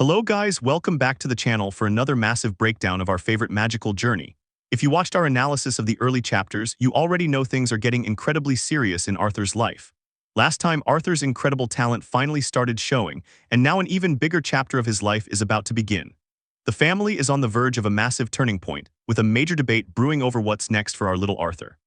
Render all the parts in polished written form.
Hello guys, welcome back to the channel for another massive breakdown of our favorite magical journey. If you watched our analysis of the early chapters, you already know things are getting incredibly serious in Arthur's life. Last time, Arthur's incredible talent finally started showing, and now an even bigger chapter of his life is about to begin. The family is on the verge of a massive turning point, with a major debate brewing over what's next for our little Arthur.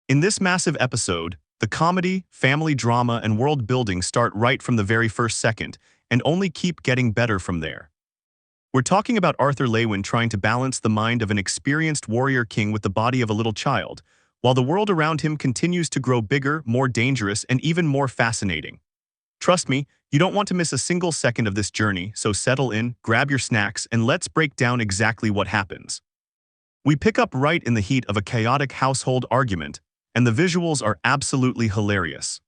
In this massive episode, the comedy, family drama, and world building start right from the very first second, and only keep getting better from there. We're talking about Arthur Lewin trying to balance the mind of an experienced warrior king with the body of a little child, while the world around him continues to grow bigger, more dangerous, and even more fascinating. Trust me, you don't want to miss a single second of this journey, so settle in, grab your snacks, and let's break down exactly what happens. We pick up right in the heat of a chaotic household argument, and the visuals are absolutely hilarious.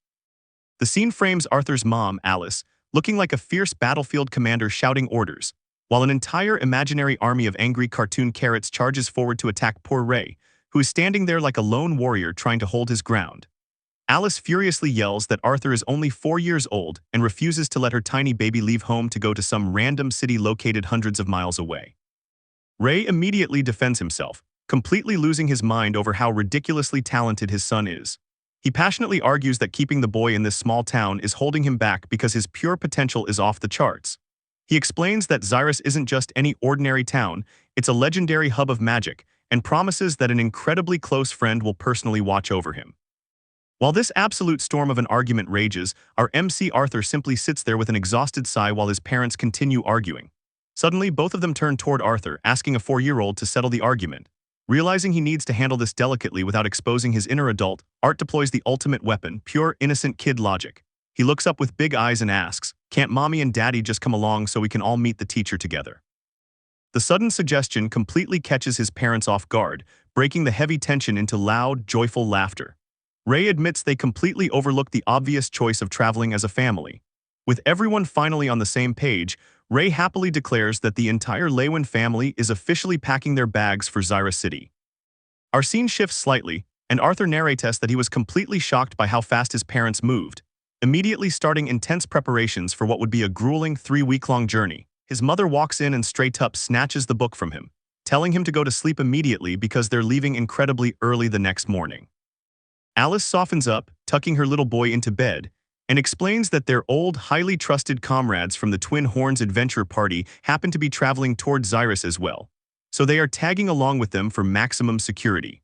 The scene frames Arthur's mom, Alice, looking like a fierce battlefield commander shouting orders, while an entire imaginary army of angry cartoon carrots charges forward to attack poor Ray, who is standing there like a lone warrior trying to hold his ground. Alice furiously yells that Arthur is only 4 years old and refuses to let her tiny baby leave home to go to some random city located hundreds of miles away. Ray immediately defends himself, completely losing his mind over how ridiculously talented his son is. He passionately argues that keeping the boy in this small town is holding him back because his pure potential is off the charts. He explains that Xyrus isn't just any ordinary town, it's a legendary hub of magic, and promises that an incredibly close friend will personally watch over him. While this absolute storm of an argument rages, our MC Arthur simply sits there with an exhausted sigh while his parents continue arguing. Suddenly, both of them turn toward Arthur, asking a 4-year-old to settle the argument. Realizing he needs to handle this delicately without exposing his inner adult, Art deploys the ultimate weapon, pure, innocent kid logic. He looks up with big eyes and asks, "Can't mommy and daddy just come along so we can all meet the teacher together?" The sudden suggestion completely catches his parents off guard, breaking the heavy tension into loud, joyful laughter. Ray admits they completely overlooked the obvious choice of traveling as a family. With everyone finally on the same page, Ray happily declares that the entire Lewin family is officially packing their bags for Xyrus City. Our scene shifts slightly, and Arthur narrates that he was completely shocked by how fast his parents moved, immediately starting intense preparations for what would be a grueling 3-week-long journey. His mother walks in and straight up snatches the book from him, telling him to go to sleep immediately because they're leaving incredibly early the next morning. Alice softens up, tucking her little boy into bed, and explains that their old, highly trusted comrades from the Twin Horns adventure party happen to be traveling toward Xyrus as well, so they are tagging along with them for maximum security.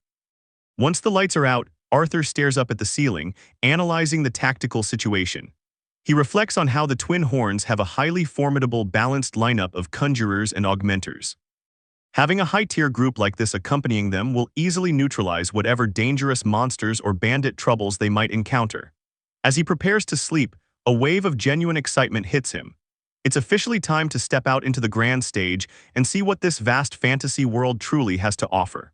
Once the lights are out, Arthur stares up at the ceiling, analyzing the tactical situation. He reflects on how the Twin Horns have a highly formidable, balanced lineup of conjurers and augmenters. Having a high-tier group like this accompanying them will easily neutralize whatever dangerous monsters or bandit troubles they might encounter. As he prepares to sleep, a wave of genuine excitement hits him. It's officially time to step out into the grand stage and see what this vast fantasy world truly has to offer.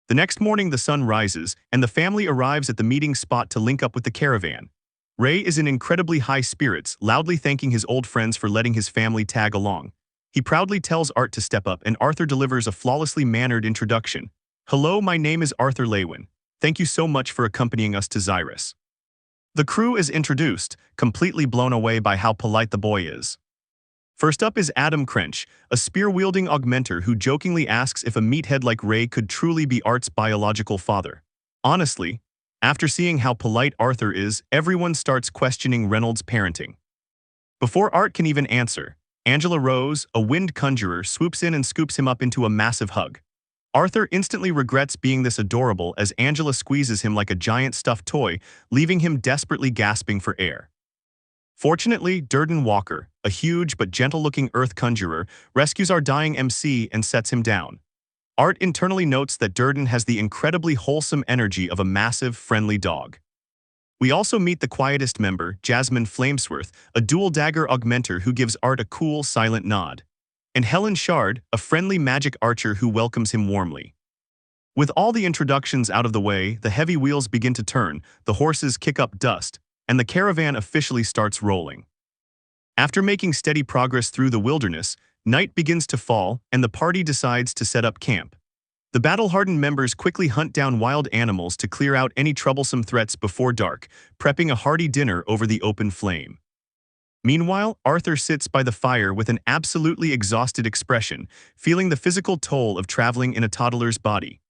The next morning the sun rises, and the family arrives at the meeting spot to link up with the caravan. Ray is in incredibly high spirits, loudly thanking his old friends for letting his family tag along. He proudly tells Art to step up, and Arthur delivers a flawlessly mannered introduction. "Hello, my name is Arthur Lewin. Thank you so much for accompanying us to Xyrus." The crew is introduced, completely blown away by how polite the boy is. First up is Adam Crench, a spear-wielding augmenter who jokingly asks if a meathead like Ray could truly be Art's biological father. Honestly, after seeing how polite Arthur is, everyone starts questioning Reynolds' parenting. Before Art can even answer, Angela Rose, a wind conjurer, swoops in and scoops him up into a massive hug. Arthur instantly regrets being this adorable as Angela squeezes him like a giant stuffed toy, leaving him desperately gasping for air. Fortunately, Durden Walker, a huge but gentle-looking earth conjurer, rescues our dying MC and sets him down. Art internally notes that Durden has the incredibly wholesome energy of a massive, friendly dog. We also meet the quietest member, Jasmine Flamesworth, a dual-dagger augmenter who gives Art a cool, silent nod. And Helen Shard, a friendly magic archer who welcomes him warmly. With all the introductions out of the way, the heavy wheels begin to turn, the horses kick up dust, and the caravan officially starts rolling. After making steady progress through the wilderness, night begins to fall, and the party decides to set up camp. The battle-hardened members quickly hunt down wild animals to clear out any troublesome threats before dark, prepping a hearty dinner over the open flame. Meanwhile, Arthur sits by the fire with an absolutely exhausted expression, feeling the physical toll of traveling in a toddler's body.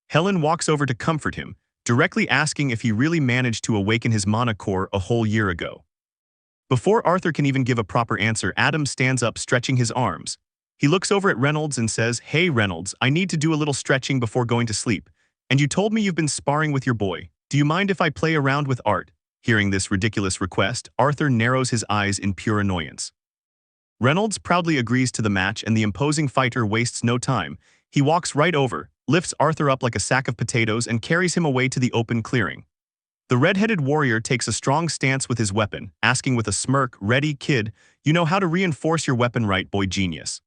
Helen walks over to comfort him, directly asking if he really managed to awaken his mana core a whole year ago. Before Arthur can even give a proper answer, Adam stands up, stretching his arms. He looks over at Reynolds and says, "Hey Reynolds, I need to do a little stretching before going to sleep. And you told me you've been sparring with your boy. Do you mind if I play around with Art?" Hearing this ridiculous request, Arthur narrows his eyes in pure annoyance. Reynolds proudly agrees to the match, and the imposing fighter wastes no time. He walks right over, lifts Arthur up like a sack of potatoes, and carries him away to the open clearing. The red-headed warrior takes a strong stance with his weapon, asking with a smirk, "Ready, kid? You know how to reinforce your weapon, right, boy genius?"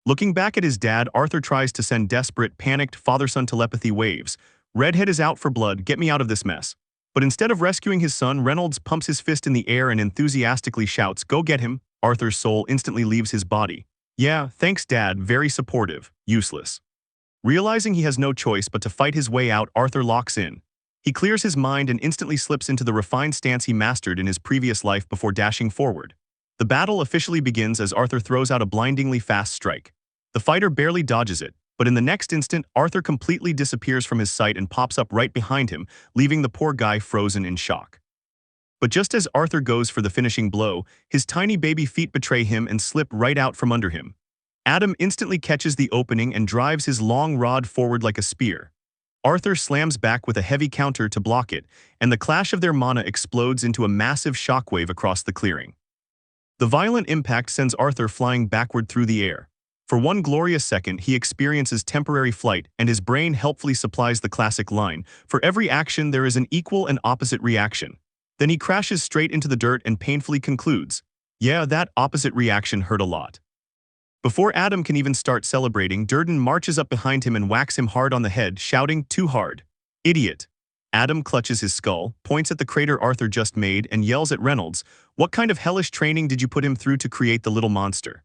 Looking back at his dad, Arthur tries to send desperate, panicked father-son telepathy waves. "Redhead is out for blood, get me out of this mess." But instead of rescuing his son, Reynolds pumps his fist in the air and enthusiastically shouts, "Go get him." Arthur's soul instantly leaves his body. "Yeah, thanks dad, very supportive." Useless. Realizing he has no choice but to fight his way out, Arthur locks in. He clears his mind and instantly slips into the refined stance he mastered in his previous life before dashing forward. The battle officially begins as Arthur throws out a blindingly fast strike. The fighter barely dodges it, but in the next instant, Arthur completely disappears from his sight and pops up right behind him, leaving the poor guy frozen in shock. But just as Arthur goes for the finishing blow, his tiny baby feet betray him and slip right out from under him. Adam instantly catches the opening and drives his long rod forward like a spear. Arthur slams back with a heavy counter to block it, and the clash of their mana explodes into a massive shockwave across the clearing. The violent impact sends Arthur flying backward through the air. For one glorious second, he experiences temporary flight, and his brain helpfully supplies the classic line, "For every action there is an equal and opposite reaction." Then he crashes straight into the dirt and painfully concludes, "Yeah, that opposite reaction hurt a lot." Before Adam can even start celebrating, Durden marches up behind him and whacks him hard on the head, shouting, "Too hard. Idiot." Adam clutches his skull, points at the crater Arthur just made, and yells at Reynolds, "What kind of hellish training did you put him through to create the little monster?"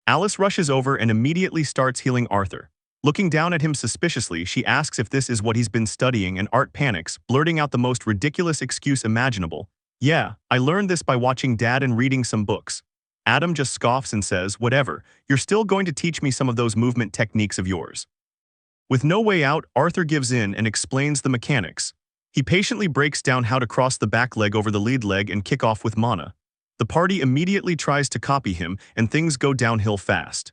Alice rushes over and immediately starts healing Arthur. Looking down at him suspiciously, she asks if this is what he's been studying, and Art panics, blurting out the most ridiculous excuse imaginable. "Yeah, I learned this by watching Dad and reading some books." Adam just scoffs and says, "Whatever, you're still going to teach me some of those movement techniques of yours." With no way out, Arthur gives in and explains the mechanics. He patiently breaks down how to cross the back leg over the lead leg and kick off with mana. The party immediately tries to copy him, and things go downhill fast.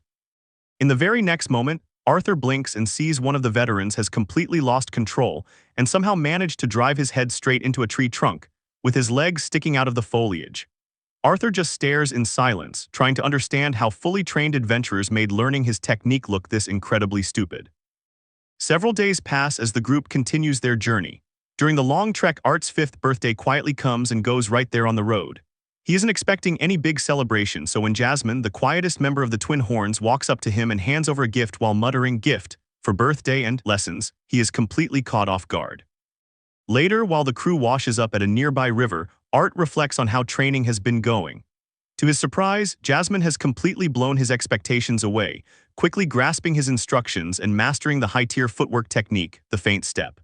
In the very next moment, Arthur blinks and sees one of the veterans has completely lost control and somehow managed to drive his head straight into a tree trunk, with his legs sticking out of the foliage. Arthur just stares in silence, trying to understand how fully trained adventurers made learning his technique look this incredibly stupid. Several days pass as the group continues their journey. During the long trek, Art's 5th birthday quietly comes and goes right there on the road. He isn't expecting any big celebration, so when Jasmine, the quietest member of the Twin Horns, walks up to him and hands over a gift while muttering "gift" for birthday and lessons, he is completely caught off guard. Later, while the crew washes up at a nearby river, Art reflects on how training has been going. To his surprise, Jasmine has completely blown his expectations away, quickly grasping his instructions and mastering the high-tier footwork technique, the feint step.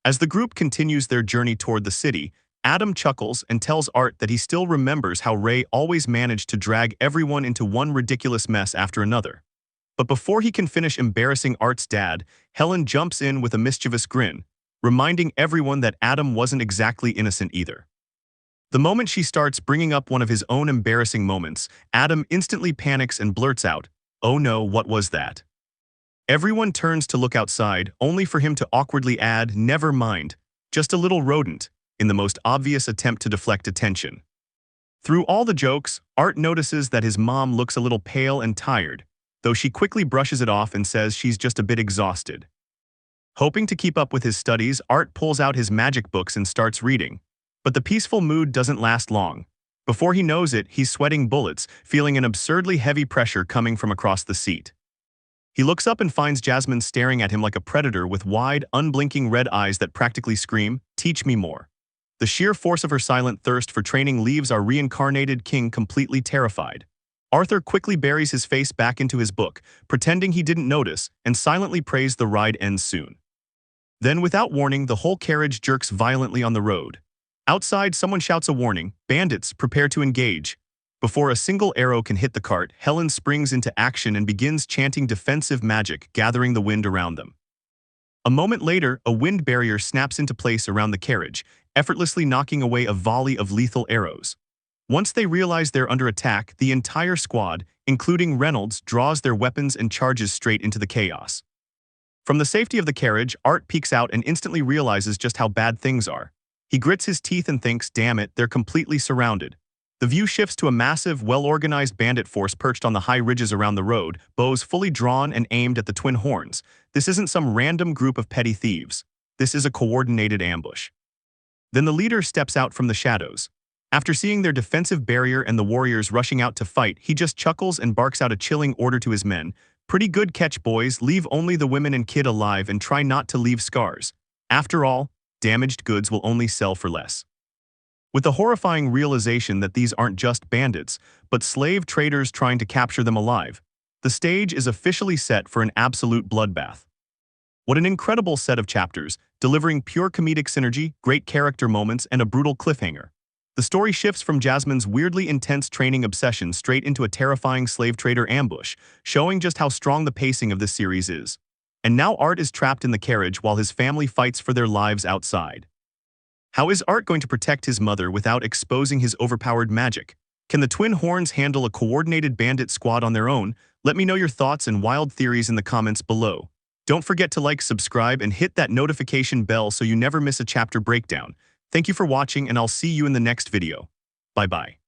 As the group continues their journey toward the city, Adam chuckles and tells Art that he still remembers how Ray always managed to drag everyone into one ridiculous mess after another. But before he can finish embarrassing Art's dad, Helen jumps in with a mischievous grin, reminding everyone that Adam wasn't exactly innocent either. The moment she starts bringing up one of his own embarrassing moments, Adam instantly panics and blurts out, "Oh no, what was that?" Everyone turns to look outside, only for him to awkwardly add, "Never mind, just a little rodent," in the most obvious attempt to deflect attention. Through all the jokes, Art notices that his mom looks a little pale and tired, though she quickly brushes it off and says she's just a bit exhausted. Hoping to keep up with his studies, Art pulls out his magic books and starts reading. But the peaceful mood doesn't last long. Before he knows it, he's sweating bullets, feeling an absurdly heavy pressure coming from across the seat. He looks up and finds Jasmine staring at him like a predator with wide, unblinking red eyes that practically scream, "Teach me more." The sheer force of her silent thirst for training leaves our reincarnated king completely terrified. Arthur quickly buries his face back into his book, pretending he didn't notice, and silently prays the ride ends soon. Then, without warning, the whole carriage jerks violently on the road. Outside, someone shouts a warning, "Bandits, prepare to engage." Before a single arrow can hit the cart, Helen springs into action and begins chanting defensive magic, gathering the wind around them. A moment later, a wind barrier snaps into place around the carriage, effortlessly knocking away a volley of lethal arrows. Once they realize they're under attack, the entire squad, including Reynolds, draws their weapons and charges straight into the chaos. From the safety of the carriage, Art peeks out and instantly realizes just how bad things are. He grits his teeth and thinks, damn it, they're completely surrounded. The view shifts to a massive, well-organized bandit force perched on the high ridges around the road, bows fully drawn and aimed at the twin horns. This isn't some random group of petty thieves. This is a coordinated ambush. Then the leader steps out from the shadows. After seeing their defensive barrier and the warriors rushing out to fight, he just chuckles and barks out a chilling order to his men. Pretty good catch, boys. Leave only the women and kid alive and try not to leave scars. After all, damaged goods will only sell for less. With the horrifying realization that these aren't just bandits, but slave traders trying to capture them alive, the stage is officially set for an absolute bloodbath. What an incredible set of chapters, delivering pure comedic synergy, great character moments, and a brutal cliffhanger. The story shifts from Jasmine's weirdly intense training obsession straight into a terrifying slave trader ambush, showing just how strong the pacing of this series is. And now Art is trapped in the carriage while his family fights for their lives outside. How is Art going to protect his mother without exposing his overpowered magic? Can the Twin Horns handle a coordinated bandit squad on their own? Let me know your thoughts and wild theories in the comments below. Don't forget to like, subscribe, and hit that notification bell so you never miss a chapter breakdown. Thank you for watching, and I'll see you in the next video. Bye-bye.